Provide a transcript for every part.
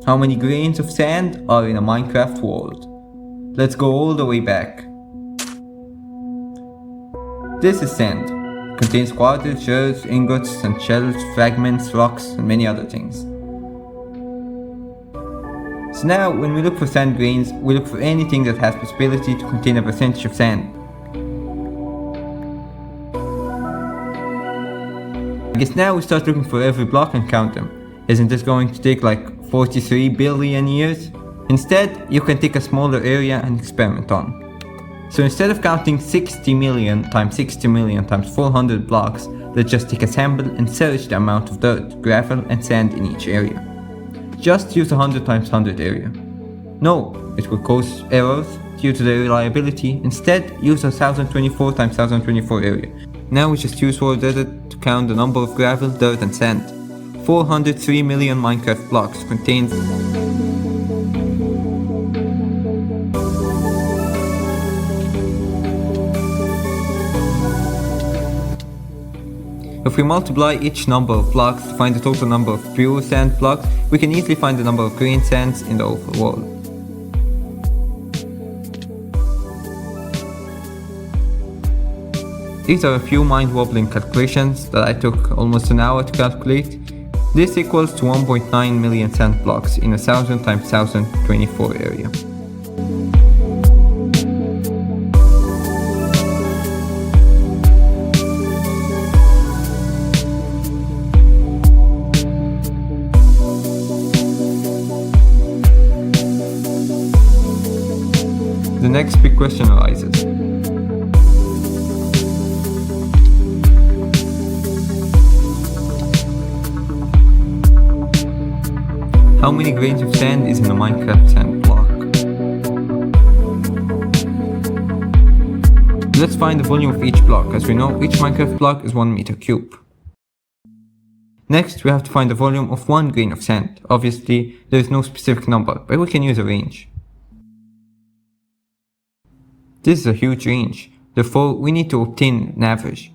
How many grains of sand are in a Minecraft world? Let's go all the way back. This is sand. It contains quartz, shells, ingots and shells, fragments, rocks and many other things. So now when we look for sand grains, we look for anything that has possibility to contain a percentage of sand. I guess now we start looking for every block and count them. Isn't this going to take like 43 billion years? Instead, you can take a smaller area and experiment on. So instead of counting 60 million times 60 million times 400 blocks, let's just take a sample and search the amount of dirt, gravel and sand in each area. Just use 100 times 100 area. No, it will cause errors due to the reliability. Instead, use 1024 times 1024 area. Now we just use word edit to count the number of gravel, dirt and sand. 403 million Minecraft blocks contains If we multiply each number of blocks to find the total number of pure sand blocks, we can easily find the number of green sands in the overworld. These are a few mind-wobbling calculations that I took almost an hour to calculate. This equals to 1.9 million sand blocks in a 1000 times 1024 area. The next big question arises. How many grains of sand is in a Minecraft sand block? Let's find the volume of each block. As we know, each Minecraft block is 1 meter cube. Next, we have to find the volume of 1 grain of sand. Obviously, there is no specific number, but we can use a range. This is a huge range, therefore we need to obtain an average.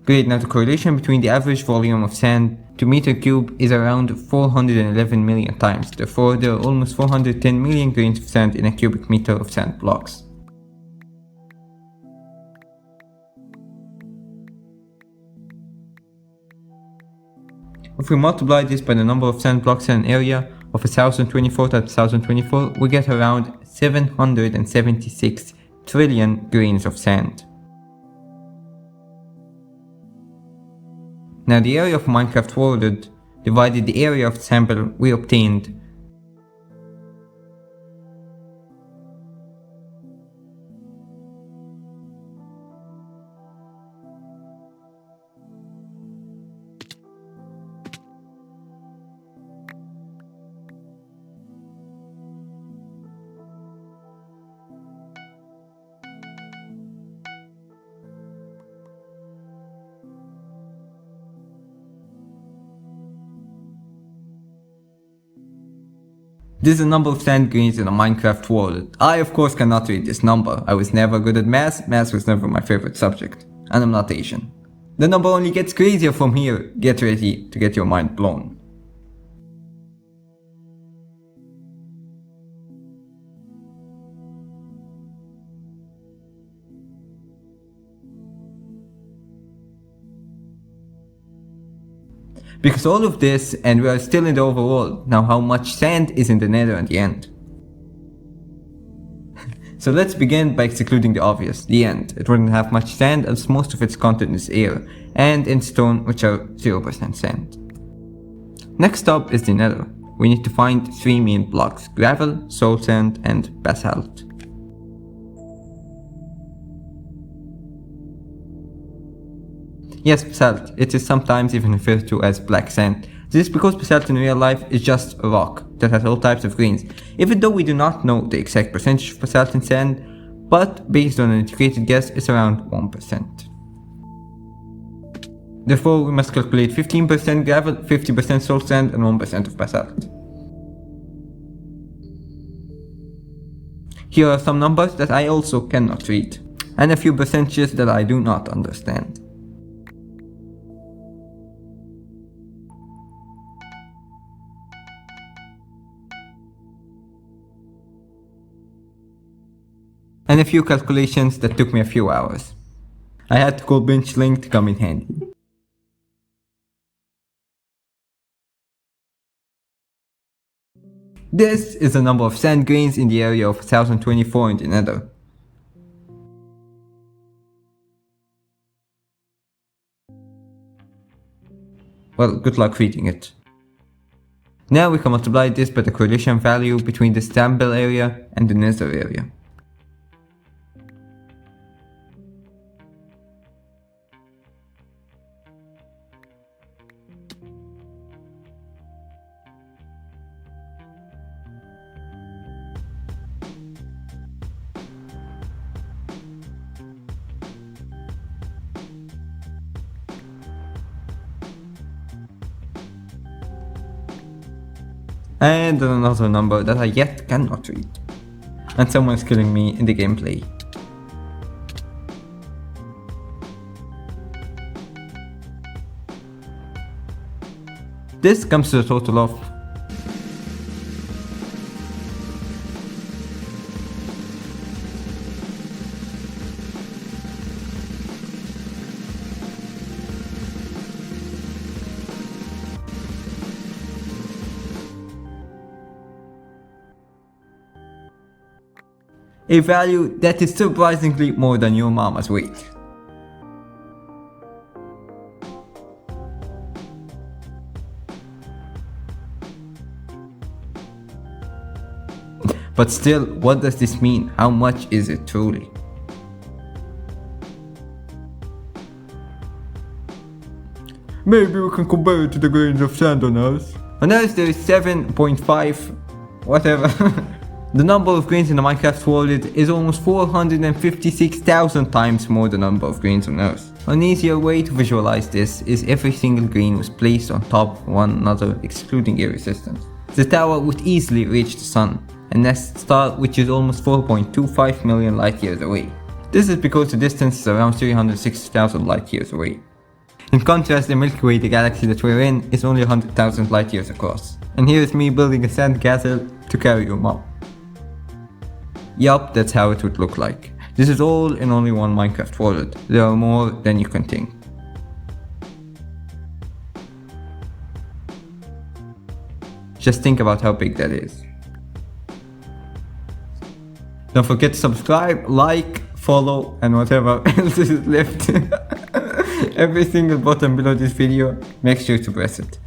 Great, now the correlation between the average volume of sand to meter cube is around 411 million times, therefore there are almost 410 million grains of sand in a cubic meter of sand blocks. If we multiply this by the number of sand blocks in an area of 1024 times 1024, we get around 776 trillion grains of sand. Now the area of Minecraft world divided the area of the sample we obtained. This is the number of sand grains in a Minecraft world. I of course cannot read this number. I was never good at math was never my favorite subject. And I'm not Asian. The number only gets crazier from here. Get ready to get your mind blown. Because all of this, and we are still in the overworld. Now how much sand is in the Nether at the end? So let's begin by excluding the obvious, the end. It wouldn't have much sand as most of its content is air, and in stone, which are 0% sand. Next up is the Nether. We need to find 3 main blocks: gravel, soul sand, and basalt. Yes, basalt. It is sometimes even referred to as black sand. This is because basalt in real life is just a rock that has all types of grains, even though we do not know the exact percentage of basalt in sand, but based on an educated guess, it's around 1%. Therefore, we must calculate 15% gravel, 50% soul sand, and 1% of basalt. Here are some numbers that I also cannot read, and a few percentages that I do not understand. And a few calculations that took me a few hours. I had to call BenchLink to come in handy. This is the number of sand grains in the area of 1024 in the Nether. Well, good luck reading it. Now we can multiply this by the correlation value between the Stamble area and the Nether area. And another number that I yet cannot read. And someone is killing me in the gameplay. This comes to the total of a value that is surprisingly more than your mama's weight. But still, what does this mean? How much is it truly? Maybe we can compare it to the grains of sand on Earth. On Earth there is 7.5 whatever. The number of grains in the Minecraft world is almost 456,000 times more the number of grains on Earth. An easier way to visualize this is every single grain was placed on top of one another, excluding air resistance. The tower would easily reach the sun, a nest star which is almost 4.25 million light years away. This is because the distance is around 360,000 light years away. In contrast, the Milky Way, the galaxy that we're in, is only 100,000 light years across. And here is me building a sand castle to carry your mom. Yup, that's how it would look like. This is all in only one Minecraft world. There are more than you can think. Just think about how big that is. Don't forget to subscribe, like, follow, and whatever else is left. Every single button below this video, make sure to press it.